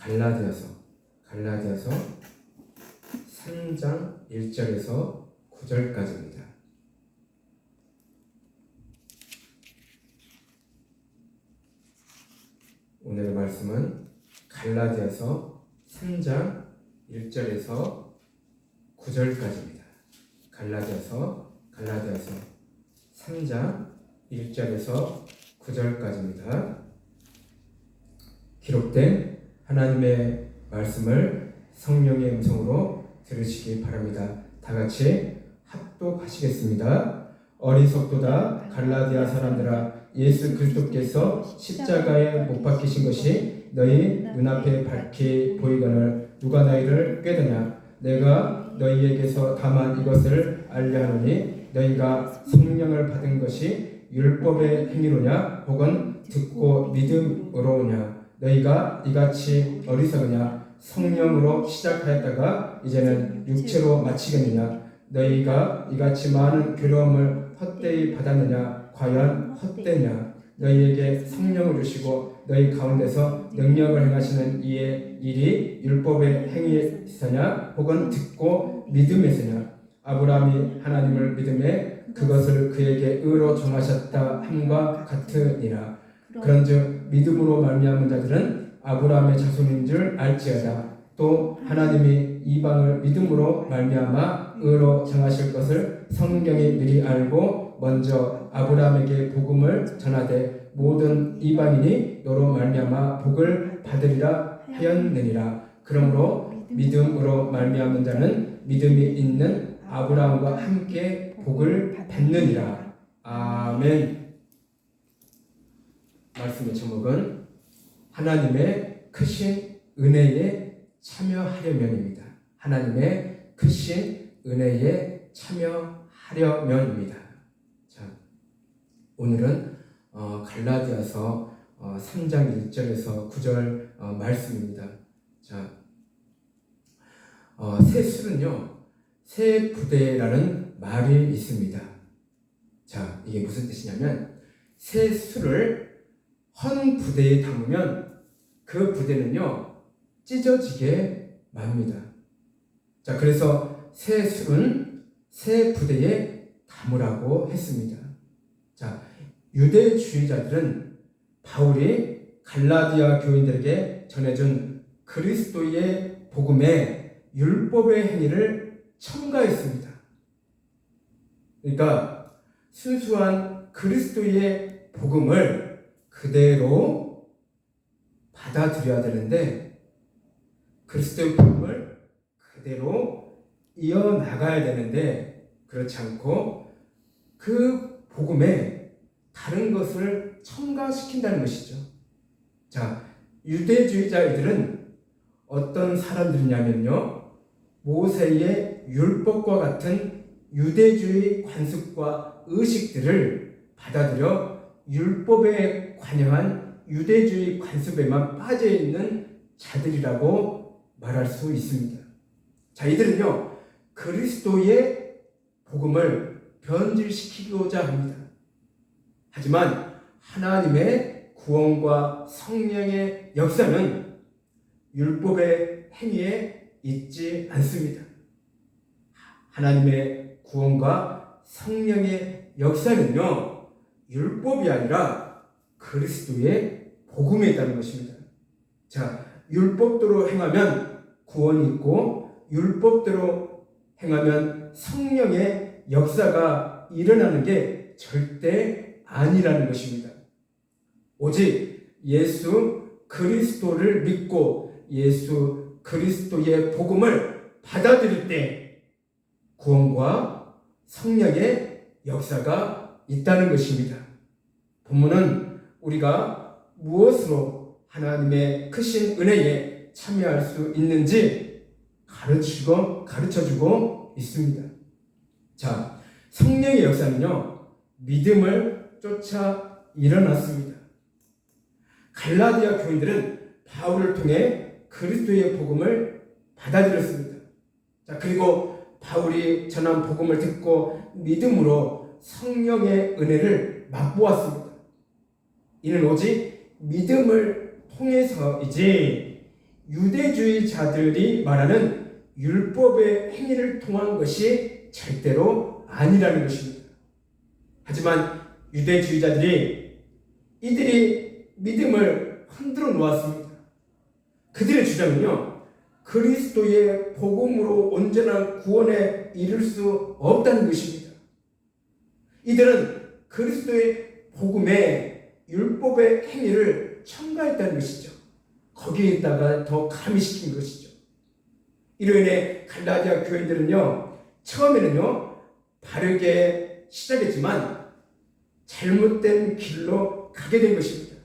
갈라디아서 3장 1절에서 9절까지입니다. 오늘의 말씀은 갈라디아서 3장 1절에서 9절까지입니다. 갈라디아서 3장 1절에서 9절까지입니다. 기록된 하나님의 말씀을 성령의 음성으로 들으시기 바랍니다. 다 같이 합독하시겠습니다. 어리석도다 갈라디아 사람들아, 예수 그리스도께서 십자가에 못 박히신 것이 너희 눈앞에 밝히 보이거늘 누가 너희를 꾀드냐? 내가 너희에게서 다만 이것을 알려 하노니 너희가 성령을 받은 것이 율법의 행위로냐 혹은 듣고 믿음으로냐? 너희가 이같이 어리석으냐? 성령으로 시작하였다가 이제는 육체로 마치겠느냐? 너희가 이같이 많은 괴로움을 헛되이 받았느냐? 과연 헛되냐? 너희에게 성령을 주시고 너희 가운데서 능력을 행하시는 이의 일이 율법의 행위에서냐 혹은 듣고 믿음에서냐? 아브라함이 하나님을 믿음에 그것을 그에게 의로 정하셨다 함과 같으니라. 그런즉 믿음으로 말미암은 자들은 아브라함의 자손인 줄 알지어다. 또 하나님이 이방을 믿음으로 말미암아 의로 정하실 것을 성경이 미리 알고 먼저 아브라함에게 복음을 전하되 모든 이방인이 너로 말미암아 복을 받으리라 하였느니라. 그러므로 믿음으로 말미암은 자는 믿음이 있는 아브라함과 함께 복을 받느니라. 아멘. 말씀의 제목은 하나님의 크신 은혜에 참여하려면입니다. 하나님의 크신 은혜에 참여하려면입니다. 자, 오늘은 갈라디아서 3장 1절에서 9절 말씀입니다. 자, 새 술은요, 새 부대라는 말이 있습니다. 자, 이게 무슨 뜻이냐면 새 술을 헌 부대에 담으면 그 부대는요 찢어지게 맙니다. 자, 그래서 새 술은 새 부대에 담으라고 했습니다. 자, 유대주의자들은 바울이 갈라디아 교인들에게 전해준 그리스도의 복음에 율법의 행위를 첨가했습니다. 그러니까 순수한 그리스도의 복음을 그대로 받아들여야 되는데 그리스도의 복음을 그대로 이어나가야 되는데 그렇지 않고 그 복음에 다른 것을 첨가시킨다는 것이죠. 자, 유대주의자들은 어떤 사람들이냐면요, 모세의 율법과 같은 유대주의 관습과 의식들을 받아들여 율법에 관여한 유대주의 관습에만 빠져있는 자들이라고 말할 수 있습니다. 자, 이들은요 그리스도의 복음을 변질시키고자 합니다. 하지만 하나님의 구원과 성령의 역사는 율법의 행위에 있지 않습니다. 하나님의 구원과 성령의 역사는요 율법이 아니라 그리스도의 복음에 있다는 것입니다. 자, 율법대로 행하면 구원이 있고 율법대로 행하면 성령의 역사가 일어나는 게 절대 아니라는 것입니다. 오직 예수 그리스도를 믿고 예수 그리스도의 복음을 받아들일 때 구원과 성령의 역사가 있다는 것입니다. 본문은 우리가 무엇으로 하나님의 크신 은혜에 참여할 수 있는지 가르쳐주고 있습니다. 자, 성령의 역사는요 믿음을 쫓아 일어났습니다. 갈라디아 교인들은 바울을 통해 그리스도의 복음을 받아들였습니다. 자, 그리고 바울이 전한 복음을 듣고 믿음으로 성령의 은혜를 맛보았습니다. 이는 오직 믿음을 통해서이지 유대주의자들이 말하는 율법의 행위를 통한 것이 절대로 아니라는 것입니다. 하지만 유대주의자들이 이들이 믿음을 흔들어 놓았습니다. 그들의 주장은요, 그리스도의 복음으로 온전한 구원에 이를 수 없다는 것입니다. 이들은 그리스도의 복음에 율법의 행위를 첨가했다는 것이죠. 거기에다가 더 가미시킨 것이죠. 이로 인해 갈라디아 교인들은요, 처음에는요, 바르게 시작했지만 잘못된 길로 가게 된 것입니다.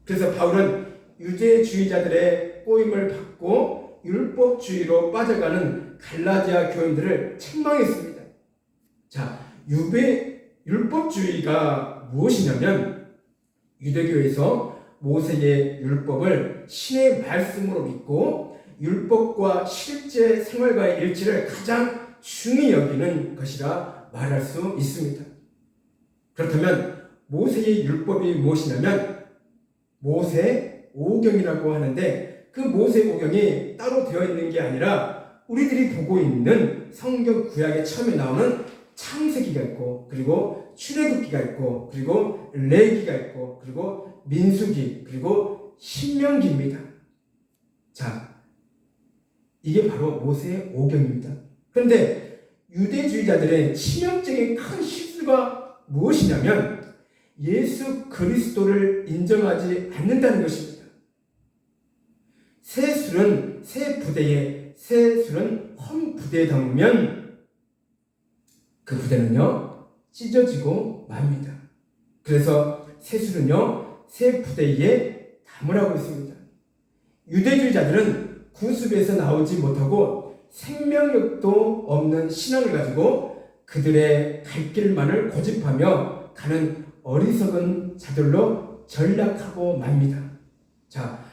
그래서 바울은 유대주의자들의 꼬임을 받고 율법주의로 빠져가는 갈라디아 교인들을 책망했습니다. 자, 율법주의가 무엇이냐면 유대교에서 모세의 율법을 신의 말씀으로 믿고 율법과 실제 생활과의 일치를 가장 중히 여기는 것이라 말할 수 있습니다. 그렇다면 모세의 율법이 무엇이냐면 모세 오경이라고 하는데, 그 모세 오경이 따로 되어 있는 게 아니라 우리들이 보고 있는 성경 구약에 처음에 나오는 창세기가 있고, 그리고 출애굽기가 있고, 그리고 레위기가 있고, 그리고 민수기, 그리고 신명기입니다. 자, 이게 바로 모세의 오경입니다. 그런데 유대주의자들의 치명적인 큰 실수가 무엇이냐면 예수 그리스도를 인정하지 않는다는 것입니다. 새 술은 새 부대에, 새 술은 헌 부대에 담으면 그 부대는요 찢어지고 맙니다. 그래서 새 술은요 새 부대에 담으라고 했습니다. 유대주의자들은 구습에서 나오지 못하고 생명력도 없는 신앙을 가지고 그들의 갈 길만을 고집하며 가는 어리석은 자들로 전락하고 맙니다. 자,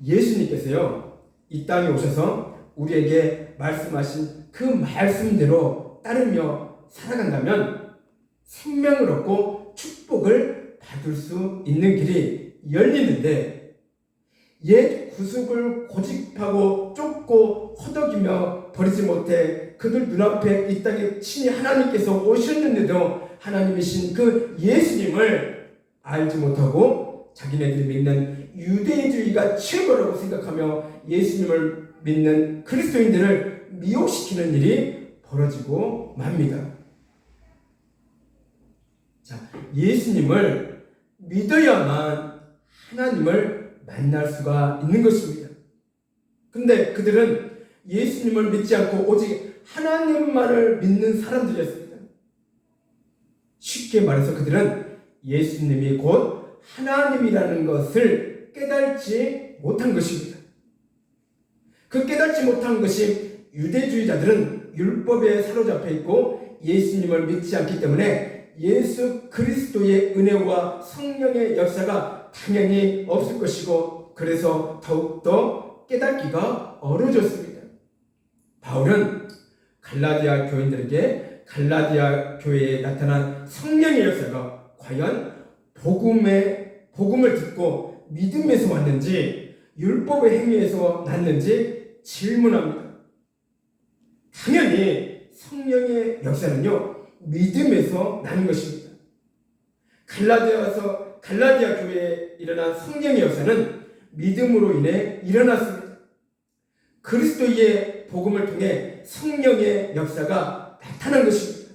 예수님께서요 이 땅에 오셔서 우리에게 말씀하신 그 말씀대로 따르며 살아간다면 생명을 얻고 축복을 받을 수 있는 길이 열리는데, 옛 구습을 고집하고 쫓고 허덕이며 버리지 못해 그들 눈앞에 이 땅에 친히 하나님께서 오셨는데도 하나님이신 그 예수님을 알지 못하고 자기네들이 믿는 유대주의가 최고라고 생각하며 예수님을 믿는 그리스도인들을 미혹시키는 일이 벌어지고 맙니다. 자, 예수님을 믿어야만 하나님을 만날 수가 있는 것입니다. 근데 그들은 예수님을 믿지 않고 오직 하나님만을 믿는 사람들이었습니다. 쉽게 말해서 그들은 예수님이 곧 하나님이라는 것을 깨달지 못한 것입니다. 그 깨달지 못한 것이 유대주의자들은 율법에 사로잡혀 있고 예수님을 믿지 않기 때문에 예수 그리스도의 은혜와 성령의 역사가 당연히 없을 것이고, 그래서 더욱더 깨닫기가 어려워졌습니다. 바울은 갈라디아 교인들에게 갈라디아 교회에 나타난 성령의 역사가 과연 복음을 듣고 믿음에서 왔는지 율법의 행위에서 났는지 질문합니다. 당연히 성령의 역사는요 믿음에서 나는 것입니다. 갈라디아 교회에 일어난 성령의 역사는 믿음으로 인해 일어났습니다. 그리스도의 복음을 통해 성령의 역사가 나타난 것입니다.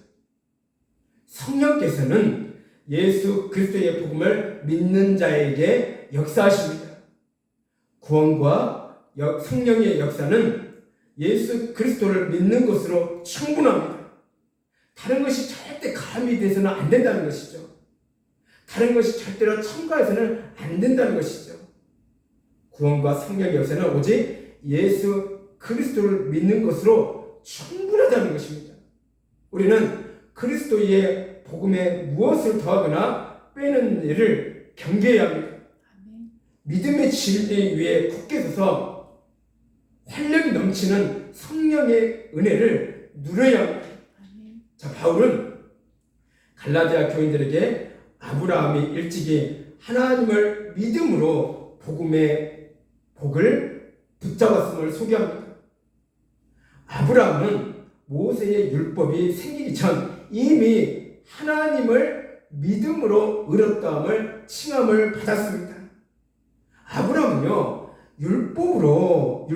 성령께서는 예수 그리스도의 복음을 믿는 자에게 역사하십니다. 구원과 성령의 역사는 예수 그리스도를 믿는 것으로 충분합니다. 다른 것이 절대 가미돼서는 안 된다는 것이죠. 다른 것이 절대로 첨가해서는 안 된다는 것이죠. 구원과 성령의 역사는 오직 예수 그리스도를 믿는 것으로 충분하다는 것입니다. 우리는 그리스도의 복음에 무엇을 더하거나 빼는 일을 경계해야 합니다. 믿음의 진리 위에 굳게 서서 활력이 넘치는 성령의 은혜를 누려야 합니다. 자, 바울은 갈라디아 교인들에게 아브라함이 일찍이 하나님을 믿음으로 복음의 복을 붙잡았음을 소개합니다. 아브라함은 모세의 율법이 생기기 전 이미 하나님을 믿음으로 의롭다함을 칭함을 받았습니다. 아브라함은요, 율법으로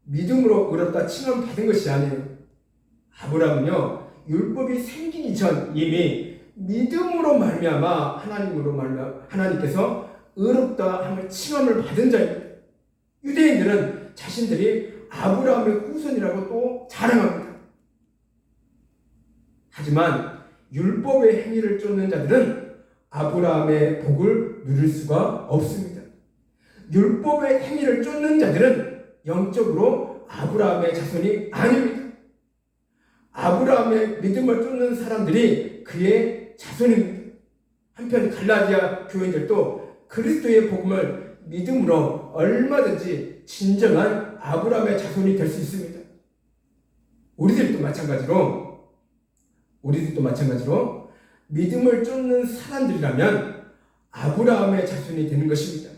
믿음으로 의롭다 칭함 받은 것이 아니에요. 아브라함은요, 율법이 생기기 전 이미 믿음으로 말미암아 하나님께서 의롭다함을 칭함을 받은 자입니다. 유대인들은 자신들이 아브라함의 후손이라고 또 자랑합니다. 하지만 율법의 행위를 쫓는 자들은 아브라함의 복을 누릴 수가 없습니다. 율법의 행위를 쫓는 자들은 영적으로 아브라함의 자손이 아닙니다. 아브라함의 믿음을 쫓는 사람들이 그의 자손입니다. 한편 갈라디아 교인들도 그리스도의 복음을 믿음으로 얼마든지 진정한 아브라함의 자손이 될 수 있습니다. 우리들도 마찬가지로 믿음을 쫓는 사람들이라면 아브라함의 자손이 되는 것입니다.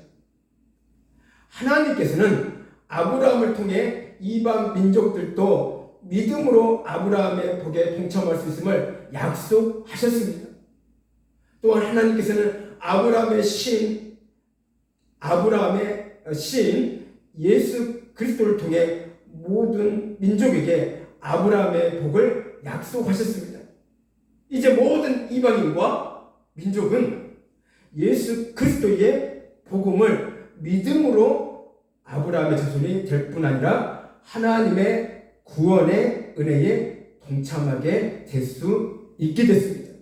하나님께서는 아브라함을 통해 이방 민족들도 믿음으로 아브라함의 복에 동참할 수 있음을 약속하셨습니다. 또한 하나님께서는 아브라함의 신 예수 그리스도를 통해 모든 민족에게 아브라함의 복을 약속하셨습니다. 이제 모든 이방인과 민족은 예수 그리스도의 복음을 믿음으로 아브라함의 자손이 될 뿐 아니라 하나님의 구원의 은혜에 동참하게 될 수 있게 됐습니다.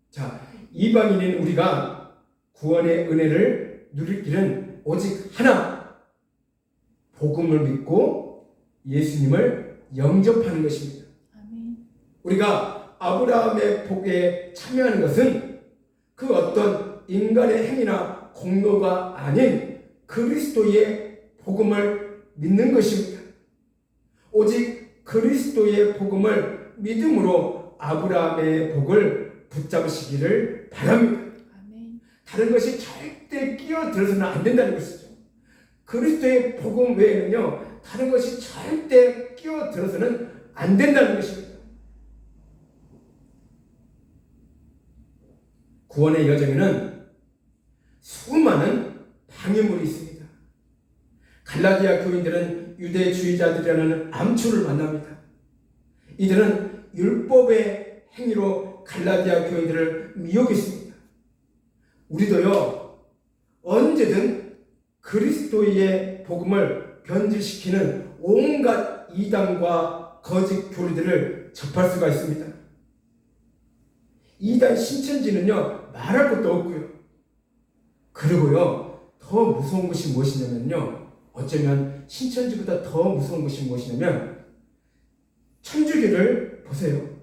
자, 이방인인 우리가 구원의 은혜를 누릴 길은 오직 하나, 복음을 믿고 예수님을 영접하는 것입니다. 아멘. 우리가 아브라함의 복에 참여하는 것은 그 어떤 인간의 행위나 공로가 아닌 그리스도의 복음을 믿는 것입니다. 오직 그리스도의 복음을 믿음으로 아브라함의 복을 붙잡으시기를 바랍니다. 아멘. 다른 것이 절대 끼어들어서는 안 된다는 것이죠. 그리스도의 복음 외에는요, 다른 것이 절대 끼어들어서는 안 된다는 것입니다. 구원의 여정에는 수많은 방해물이 있습니다. 갈라디아 교인들은 유대주의자들이라는 암초를 만납니다. 이들은 율법의 행위로 갈라디아 교인들을 미혹했습니다. 우리도요, 언제든 그리스도의 복음을 변질시키는 온갖 이단과 거짓 교리들을 접할 수가 있습니다. 이단 신천지는요, 말할 것도 없고요. 그리고요, 더 무서운 것이 무엇이냐면요, 어쩌면 신천지보다 더 무서운 것이 무엇이냐면, 천주교를 보세요.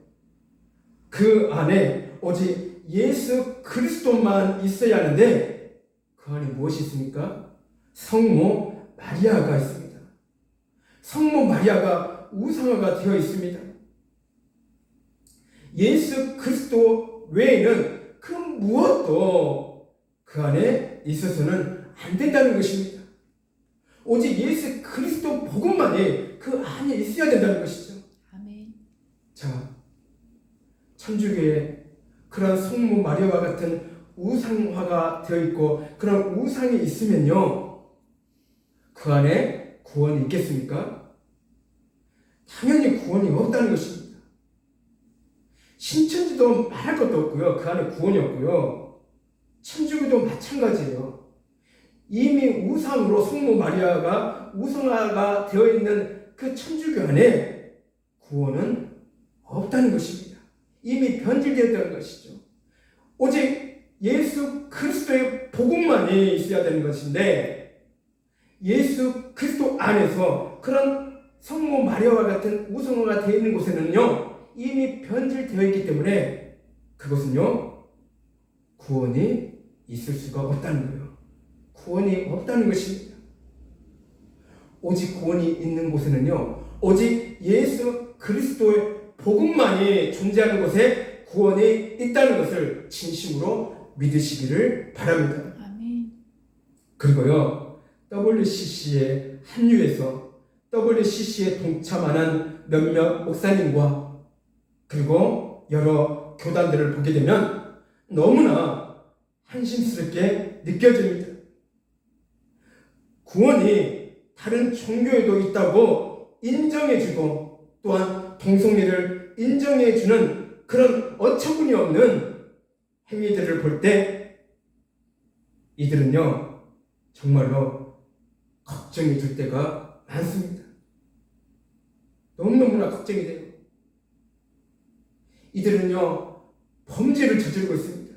그 안에 오직 예수 그리스도만 있어야 하는데 그 안에 무엇이 있습니까? 성모 마리아가 있습니다. 성모 마리아가 우상화가 되어 있습니다. 예수 그리스도 외에는 그 무엇도 그 안에 있어서는 안 된다는 것입니다. 오직 예수 그리스도 복음만이 그 안에 있어야 된다는 것이죠. 아멘. 자, 천주교에 그런 성모 마리아와 같은 우상화가 되어 있고 그런 우상이 있으면요, 그 안에 구원이 있겠습니까? 당연히 구원이 없다는 것입니다. 신천지도 말할 것도 없고요, 그 안에 구원이 없고요. 천주교도 마찬가지예요. 이미 우상으로 성모 마리아가 우상화가 되어 있는 그 천주교 안에 구원은 없다는 것입니다. 이미 변질되었다는 것이죠. 오직 예수 그리스도의 복음만이 있어야 되는 것인데, 예수 그리스도 안에서 그런 성모 마리아와 같은 우상화가 되어 있는 곳에는요, 이미 변질되어 있기 때문에 그것은요, 구원이 있을 수가 없다는 거예요. 구원이 없다는 것입니다. 오직 구원이 있는 곳에는요, 오직 예수 그리스도의 복음만이 존재하는 곳에 구원이 있다는 것을 진심으로 믿으시기를 바랍니다. 아멘. 그리고요, WCC에 합류해서 WCC에 동참하는 몇몇 목사님과 그리고 여러 교단들을 보게 되면 너무나 한심스럽게 느껴집니다. 구원이 다른 종교에도 있다고 인정해주고 또한 동성애를 인정해주는 그런 어처구니 없는 행위들을 볼 때 이들은요 정말로 걱정이 될 때가 많습니다. 너무너무나 걱정이 돼요. 이들은요 범죄를 저지르고 있습니다.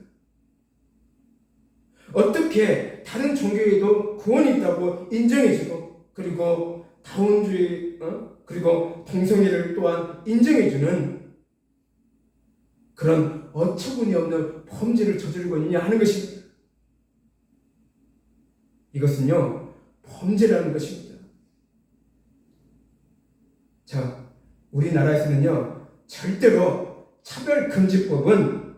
어떻게 다른 종교에도 구원이 있다고 인정해주고 그리고 다원주의 그리고 동성애를 또한 인정해주는 그런 어처구니 없는 범죄를 저지르고 있느냐 하는 것입니다. 이것은요 범죄라는 것입니다. 자, 우리나라에서는요 절대로 차별금지법은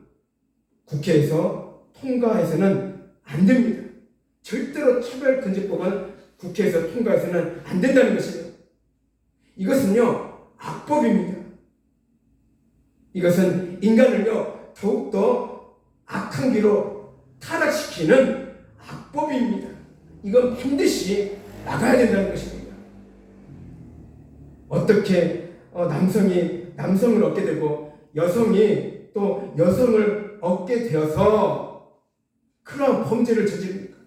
국회에서 통과해서는 안 됩니다. 절대로 차별금지법은 국회에서 통과해서는 안 된다는 것이에요. 이것은요 악법입니다. 이것은 인간을요 더욱더 악한 길로 타락시키는 악법입니다. 이건 반드시 나가야 된다는 것입니다. 어떻게 남성이 남성을 얻게 되고 여성이 또 여성을 얻게 되어서 그런 범죄를 저지릅니까?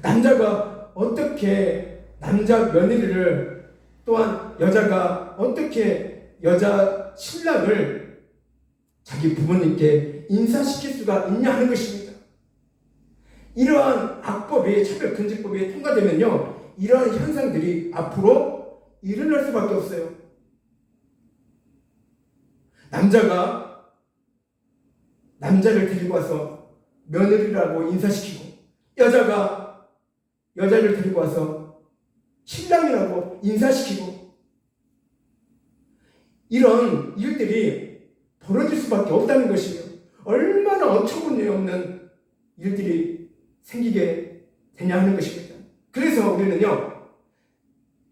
남자가 어떻게 남자 며느리를 또한 여자가 어떻게 여자 신랑을 자기 부모님께 인사시킬 수가 있냐 하는 것입니다. 이러한 악법이 차별금지법이 통과되면요 이러한 현상들이 앞으로 일어날 수밖에 없어요. 남자가 남자를 데리고 와서 며느리라고 인사시키고 여자가 여자를 데리고 와서 신랑이라고 인사시키고 이런 일들이 벌어질 수밖에 없다는 것이에요. 얼마나 어처구니 없는 일들이 생기게 되냐 하는 것입니다. 그래서 우리는요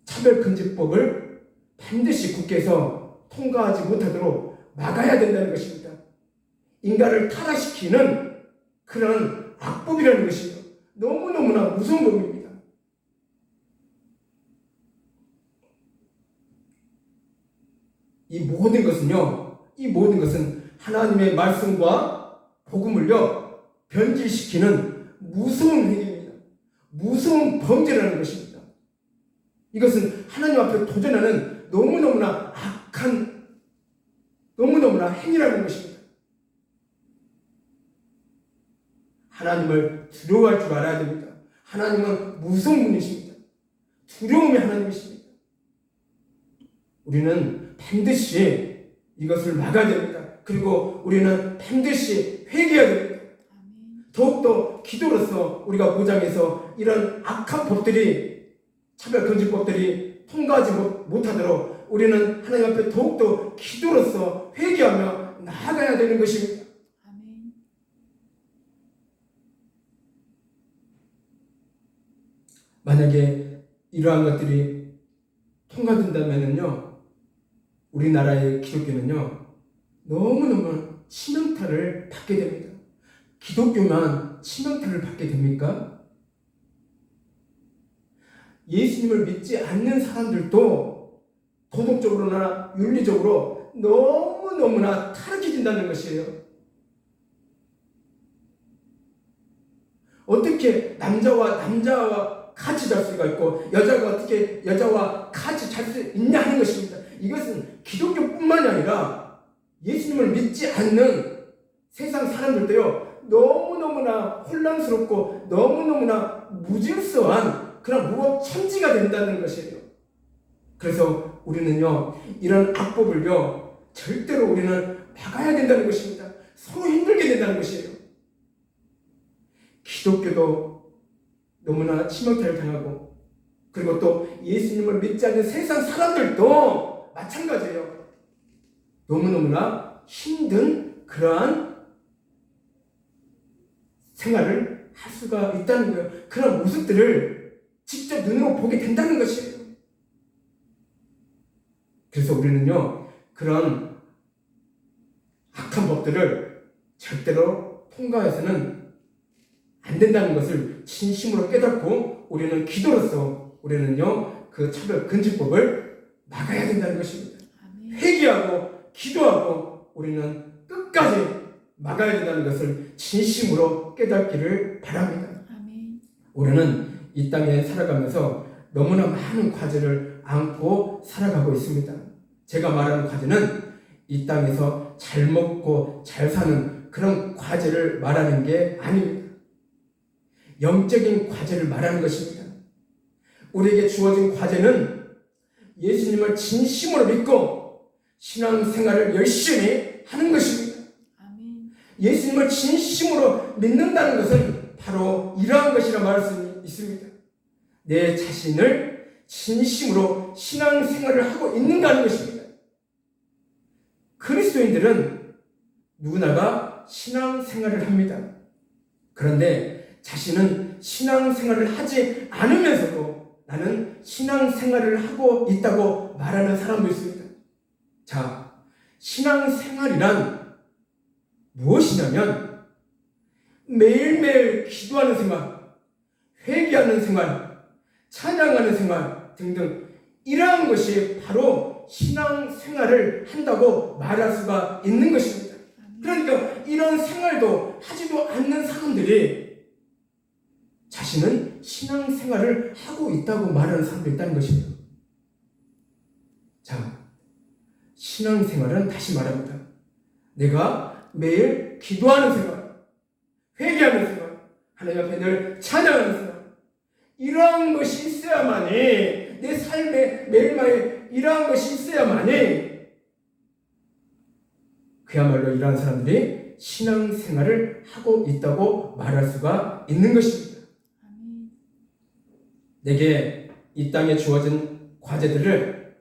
차별금지법을 반드시 국회에서 통과하지 못하도록 막아야 된다는 것입니다. 인간을 타락시키는 그런 악법이라는 것이에요. 너무너무나 무서운 법입니다. 이 모든 것은 하나님의 말씀과 복음을요 변질시키는 무서운 행위입니다. 무서운 범죄라는 것입니다. 이것은 하나님 앞에 도전하는 너무너무나 악한 너무너무나 행위라는 것입니다. 하나님을 두려워할 줄 알아야 됩니다. 하나님은 무서운 분이십니다. 두려움의 하나님이십니다. 우리는 반드시 이것을 막아야 됩니다. 그리고 우리는 반드시 회개해야 됩니다. 더욱더 기도로서 우리가 무장해서 이런 악한 법들이 차별금지법들이 통과하지 못하도록 우리는 하나님 앞에 더욱더 기도로서 회개하며 나아가야 되는 것입니다. 아멘. 만약에 이러한 것들이 통과된다면요 우리나라의 기독교는요 너무너무 치명타를 받게 됩니다. 기독교만 치명타를 받게 됩니까? 예수님을 믿지 않는 사람들도 도덕적으로나 윤리적으로 너무너무나 타락해진다는 것이에요. 어떻게 남자와 같이 잘 수가 있고 여자가 어떻게 여자와 같이 잘 수 있냐 하는 것입니다. 이것은 기독교뿐만이 아니라 예수님을 믿지 않는 세상 사람들도요 너무너무나 혼란스럽고 너무너무나 무질서한 그런 무법천지가 된다는 것이에요. 그래서 우리는요 이런 악법을요 절대로 우리는 막아야 된다는 것입니다. 서로 힘들게 된다는 것이에요. 기독교도 너무나 치명타를 당하고 그리고 또 예수님을 믿지 않는 세상 사람들도 마찬가지예요. 너무너무나 힘든 그러한 생활을 할 수가 있다는 거예요. 그런 모습들을 직접 눈으로 보게 된다는 것이에요. 그래서 우리는요, 그런 악한 법들을 절대로 통과해서는 안 된다는 것을 진심으로 깨닫고 우리는 기도로서 우리는요, 그 차별 금지법을 막아야 된다는 것입니다. 회개하고 기도하고 우리는 끝까지 막아야 된다는 것을 진심으로 깨닫기를 바랍니다. 아멘. 우리는 이 땅에 살아가면서 너무나 많은 과제를 안고 살아가고 있습니다. 제가 말하는 과제는 이 땅에서 잘 먹고 잘 사는 그런 과제를 말하는 게 아닙니다. 영적인 과제를 말하는 것입니다. 우리에게 주어진 과제는 예수님을 진심으로 믿고 신앙생활을 열심히 하는 것입니다. 아멘. 예수님을 진심으로 믿는다는 것은 바로 이러한 것이라 말할 수 있습니다. 내 자신을 진심으로 신앙생활을 하고 있는가 하는 것입니다. 그리스도인들은 누구나가 신앙생활을 합니다. 그런데 자신은 신앙생활을 하지 않으면서도 나는 신앙생활을 하고 있다고 말하는 사람도 있습니다. 자, 신앙생활이란 무엇이냐면 매일매일 기도하는 생활, 회개하는 생활, 찬양하는 생활 등등 이러한 것이 바로 신앙생활을 한다고 말할 수가 있는 것입니다. 그러니까 이런 생활도 하지도 않는 사람들이 자신은 신앙생활을 하고 있다고 말하는 사람도 있다는 것입니다. 자, 신앙생활은 다시 말합니다. 내가 매일 기도하는 생활, 회개하는 생활, 하나님 앞에 늘 찬양하는 생활, 이러한 것이 있어야만이 내 삶에 매일매일 이러한 것이 있어야만이 그야말로 이러한 사람들이 신앙생활을 하고 있다고 말할 수가 있는 것입니다. 내게 이 땅에 주어진 과제들을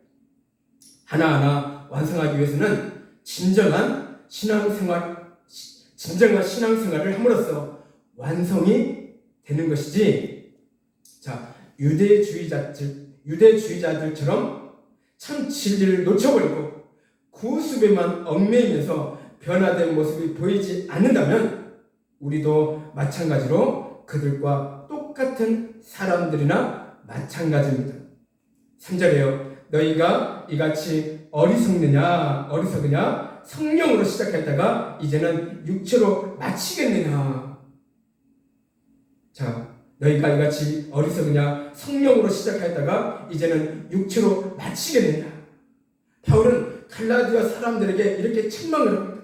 하나하나 완성하기 위해서는 진정한 신앙생활을 함으로써 완성이 되는 것이지, 자, 유대주의자들처럼 참 진리를 놓쳐버리고 구습에만 얽매이면서 변화된 모습이 보이지 않는다면 우리도 마찬가지로 그들과 똑같은 사람들이나 마찬가지입니다. 3절에요. 너희가 이같이 어리석으냐 성령으로 시작했다가 이제는 육체로 마치겠느냐. 자, 너희가 이같이 어리석으냐 성령으로 시작했다가 이제는 육체로 마치겠느냐. 바울은 갈라디아 사람들에게 이렇게 책망을 합니다.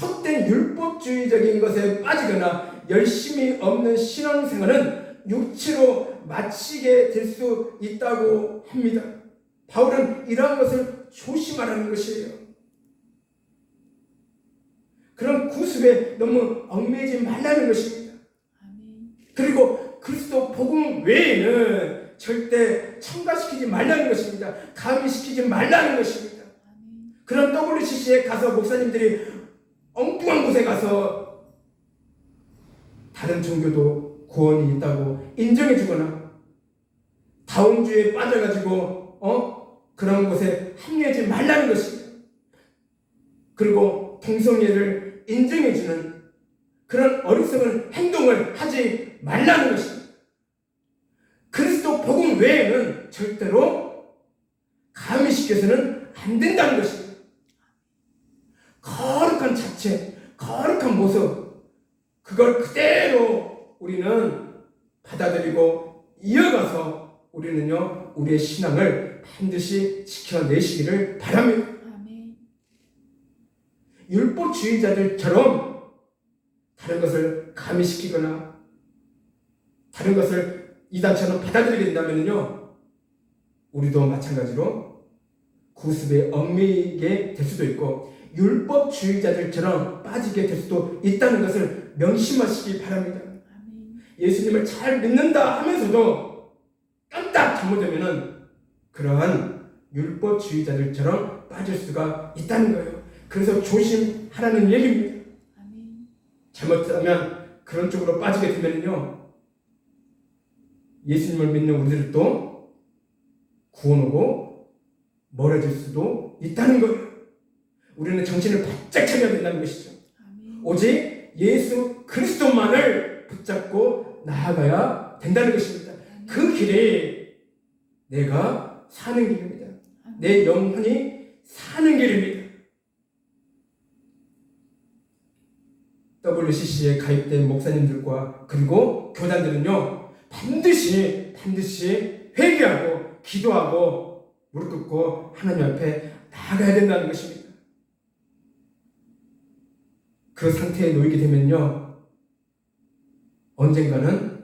헛된 율법주의적인 것에 빠지거나 열심히 없는 신앙생활은 육체로 마치게 될 수 있다고 합니다. 바울은 이러한 것을 조심하라는 것이에요. 그런 구습에 너무 얽매이지 말라는 것입니다. 그리고 그리스도 복음 외에는 절대 첨가시키지 말라는 것입니다. 가미시키지 말라는 것입니다. 그런 WCC에 가서 목사님들이 엉뚱한 곳에 가서 다른 종교도 구원이 있다고 인정해주거나 다운주의에 빠져가지고 그런 곳에 합류하지 말라는 것입니다. 그리고 동성애를 인정해주는 그런 어리석은 행동을 하지 말라는 것입니다. 그리스도 복음 외에는 절대로 가미시켜서는 안 된다는 것입니다. 거룩한 자체, 거룩한 모습, 그걸 그대로 우리는 받아들이고 이어가서 우리는요, 우리의 신앙을 반드시 지켜내시기를 바랍니다. 아멘. 율법주의자들처럼 다른 것을 가미시키거나 다른 것을 이단처럼 받아들이게 된다면요, 우리도 마찬가지로 구습에 얽매이게 될 수도 있고 율법주의자들처럼 빠지게 될 수도 있다는 것을 명심하시기 바랍니다. 예수님을 잘 믿는다 하면서도 깜딱 잘못되면은 그러한 율법주의자들처럼 빠질 수가 있다는 거예요. 그래서 조심하라는 얘기입니다. 잘못하면 그런 쪽으로 빠지게 되면요, 예수님을 믿는 우리들도 구원 오고 멀어질 수도 있다는 거예요. 우리는 정신을 바짝 차려야 된다는 것이죠. 오직 예수 그리스도만을 붙잡고 나아가야 된다는 것입니다. 그 길이 내가 사는 길입니다. 내 영혼이 사는 길입니다. WCC에 가입된 목사님들과 그리고 교단들은요, 반드시 회개하고 기도하고 무릎 꿇고 하나님 앞에 나아가야 된다는 것입니다. 그 상태에 놓이게 되면요, 언젠가는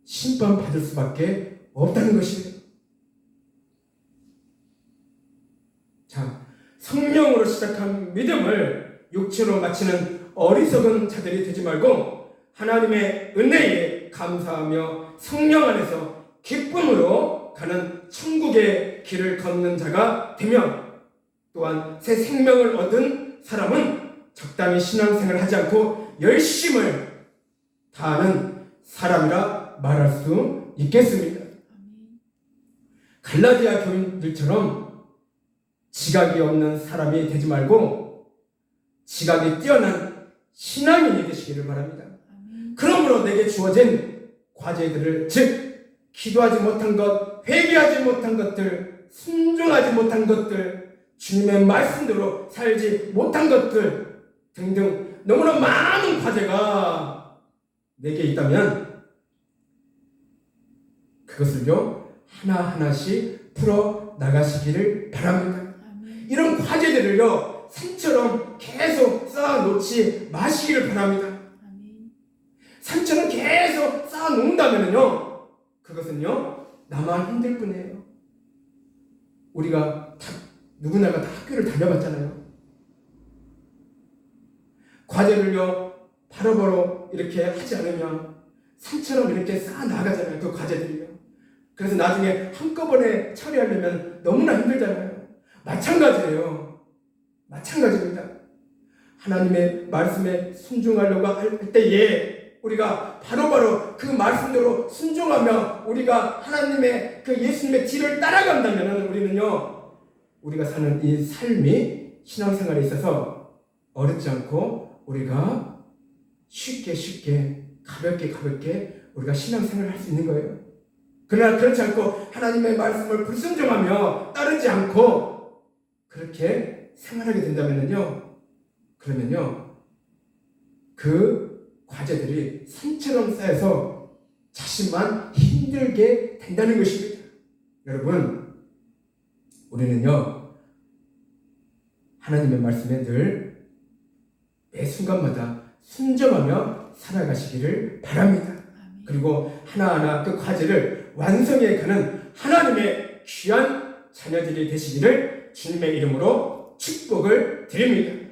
심판받을 수밖에 없다는 것입니다. 자, 성령으로 시작한 믿음을 육체로 마치는 어리석은 자들이 되지 말고 하나님의 은혜에 감사하며 성령 안에서 기쁨으로 가는 천국의 길을 걷는 자가 되며, 또한 새 생명을 얻은 사람은 적당히 신앙생활을 하지 않고 열심을 다하는 사람이라 말할 수 있겠습니다. 갈라디아 교인들처럼 지각이 없는 사람이 되지 말고 지각이 뛰어난 신앙인이 되시기를 바랍니다. 그러므로 내게 주어진 과제들을, 즉 기도하지 못한 것, 회개하지 못한 것들, 순종하지 못한 것들, 주님의 말씀대로 살지 못한 것들 등등 너무나 많은 과제가 내게 있다면 그것을요 하나하나씩 풀어 나가시기를 바랍니다. 이런 과제들을요 산처럼 계속 쌓아놓지 마시기를 바랍니다. 산처럼 계속 쌓아놓는다면요 그것은요 나만 힘들 뿐이에요. 우리가 누구나가 다 학교를 다녀봤잖아요. 과제를요 바로바로 이렇게 하지 않으면 산처럼 이렇게 쌓아 나가잖아요. 그 과제들이요. 그래서 나중에 한꺼번에 처리하려면 너무나 힘들잖아요. 마찬가지입니다. 하나님의 말씀에 순종하려고 할 때에 우리가 바로바로 그 말씀대로 순종하며 우리가 하나님의 그 예수님의 길을 따라간다면 우리는요 우리가 사는 이 삶이 신앙생활에 있어서 어렵지 않고 우리가 쉽게 가볍게 우리가 신앙생활을 할 수 있는 거예요. 그러나 그렇지 않고 하나님의 말씀을 불순종하며 따르지 않고 그렇게 생활하게 된다면요 그러면요 그 과제들이 산처럼 쌓여서 자신만 힘들게 된다는 것입니다. 여러분, 우리는요 하나님의 말씀에 늘 매 순간마다 순종하며 살아가시기를 바랍니다. 그리고 하나하나 그 과제를 완성해 가는 하나님의 귀한 자녀들이 되시기를 주님의 이름으로 축복을 드립니다.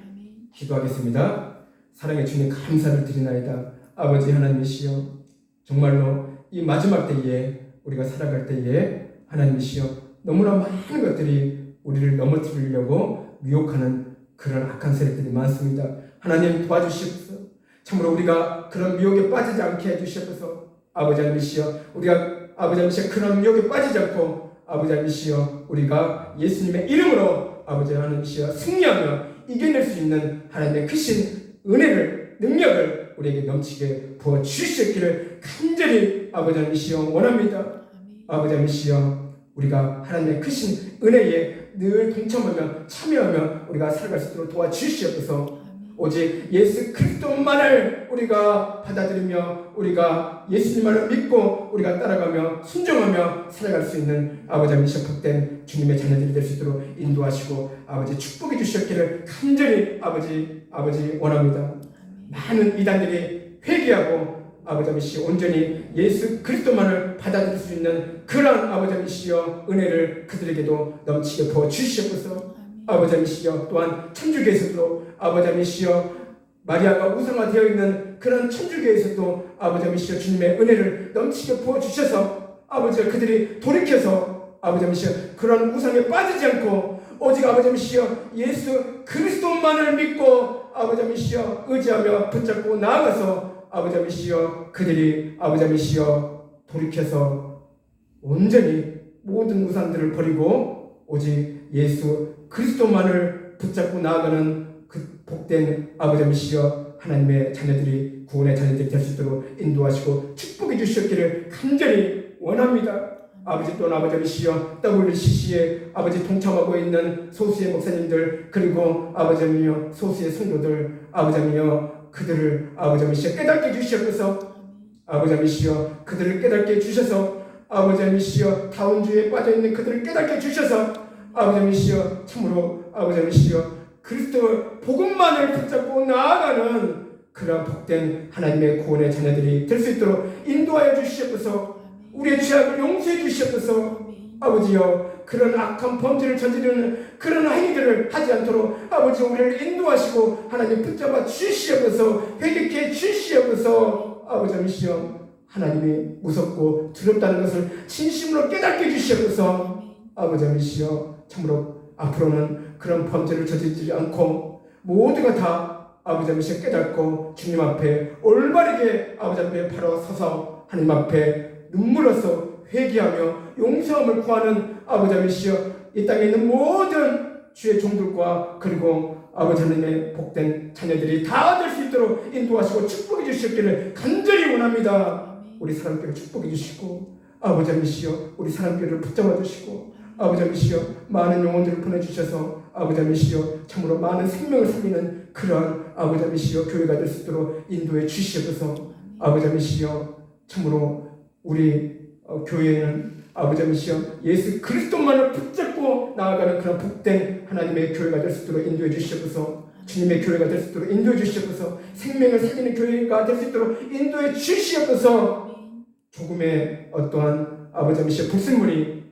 기도하겠습니다. 사랑의 주님 감사를 드리나이다. 아버지 하나님이시여, 정말로 이 마지막 때에 우리가 살아갈 때에 하나님이시여 너무나 많은 것들이 우리를 넘어뜨리려고 미혹하는 그런 악한 세력들이 많습니다. 하나님 도와주시옵소서. 참으로 우리가 그런 미혹에 빠지지 않게 해주시옵소서. 아버지 하나님이시여, 우리가 아버지 하나님이시여 그런 미혹에 빠지지 않고 아버지 하나님이시여 우리가 예수님의 이름으로 아버지 하나님이시여 승리하며 이겨낼 수 있는 하나님의 크신 은혜를, 능력을 우리에게 넘치게 부어주시기를 간절히 아버지 하나님이시여 원합니다. 아버지 하나님이시여 우리가 하나님의 크신 은혜에 늘 동참하며 참여하며 우리가 살아갈 수 있도록 도와주시옵소서. 오직 예수 그리스도만을 우리가 받아들이며 우리가 예수님만을 믿고 우리가 따라가며 순종하며 살아갈 수 있는 아버지 하나님의 복된 주님의 자녀들이 될 수 있도록 인도하시고 아버지 축복해 주셨기를 간절히 아버지 원합니다. 많은 이단들이 회개하고 아버지 하나님 온전히 예수 그리스도만을 받아들일 수 있는 그런 아버지 하나님 은혜를 그들에게도 넘치게 부어 주시옵소서. 아버지 하나님 또한 천주교에서도 아버지 하나님 마리아가 우상화되어 있는 그런 천주교에서도 아버지 하나님 주님의 은혜를 넘치게 부어 주셔서 아버지가 그들이 돌이켜서 아버지 하나님 그런 우상에 빠지지 않고 오직 아버지 하나님 예수 그리스도만을 믿고 아버지 하나님 의지하며 붙잡고 나아가서 아버지 하나님 그들이 아버지 하나님 돌이켜서 온전히 모든 우상들을 버리고 오직 예수 그리스도만을 붙잡고 나아가는 그 복된 아버지이시여 하나님의 자녀들이 구원의 자녀들이 될 수 있도록 인도하시고 축복해 주셨기를 간절히 원합니다. 아버지 또는 아버지이시여 WCC에 아버지 동참하고 있는 소수의 목사님들 그리고 아버지이여 소수의 성도들 아버지이여 그들을 아버지이시여 깨닫게 주시옵소서. 아버지이시여 그들을 깨닫게 주셔서 아버지이시여 다운주의에 빠져있는 그들을 깨닫게 주셔서 아버지이시여 참으로 아버지이시여 그리스도 복음만을 붙잡고 나아가는 그러한 복된 하나님의 구원의 자녀들이 될 수 있도록 인도하여 주시옵소서. 우리의 죄악을 용서해 주시옵소서. 아버지여 그런 악한 범죄를 저지르는 그런 행위들을 하지 않도록 아버지 우리를 인도하시고 하나님 붙잡아 주시옵소서. 회개케 주시옵소서. 아버지이시여 하나님이 무섭고 두렵다는 것을 진심으로 깨닫게 주시옵소서. 아버지이시여 참으로 앞으로는 그런 범죄를 저지르지 않고 모두가 다 아버지이시여 깨닫고 주님 앞에 올바르게 아버지 앞에 바로 서서 하나님 앞에 눈물로써 회개하며 용서함을 구하는 아버지이시여 이 땅에 있는 모든 주의 종들과 그리고 아버지 하나님의 복된 자녀들이 다 될 수 있도록 인도하시고 축복해 주시기를 간절히 원합니다. 우리 사람들을 축복해 주시고 아버지이시여 우리 사람들을 붙잡아 주시고 아버지이시여 많은 영혼들을 보내주셔서 아버지이시여 참으로 많은 생명을 살리는 그러한 아버지이시여 교회가 될 수 있도록 인도해 주시옵소서. 아버지이시여 참으로 우리 교회는 아버지이시여 예수 그리스도만을 붙잡고 나아가는 그런 복된 하나님의 교회가 될 수 있도록 인도해 주시옵소서. 주님의 교회가 될 수 있도록 인도해 주시옵소서. 생명을 살리는 교회가 될 수 있도록 인도해 주시옵소서. 조금의 어떠한 아버지이시여 불순물이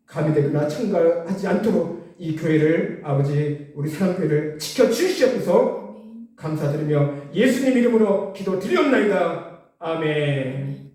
가미되거나 첨가하지 않도록 이 교회를 아버지 우리 사랑교회를 지켜주시옵소서. 감사드리며 예수님 이름으로 기도드리옵나이다. 아멘.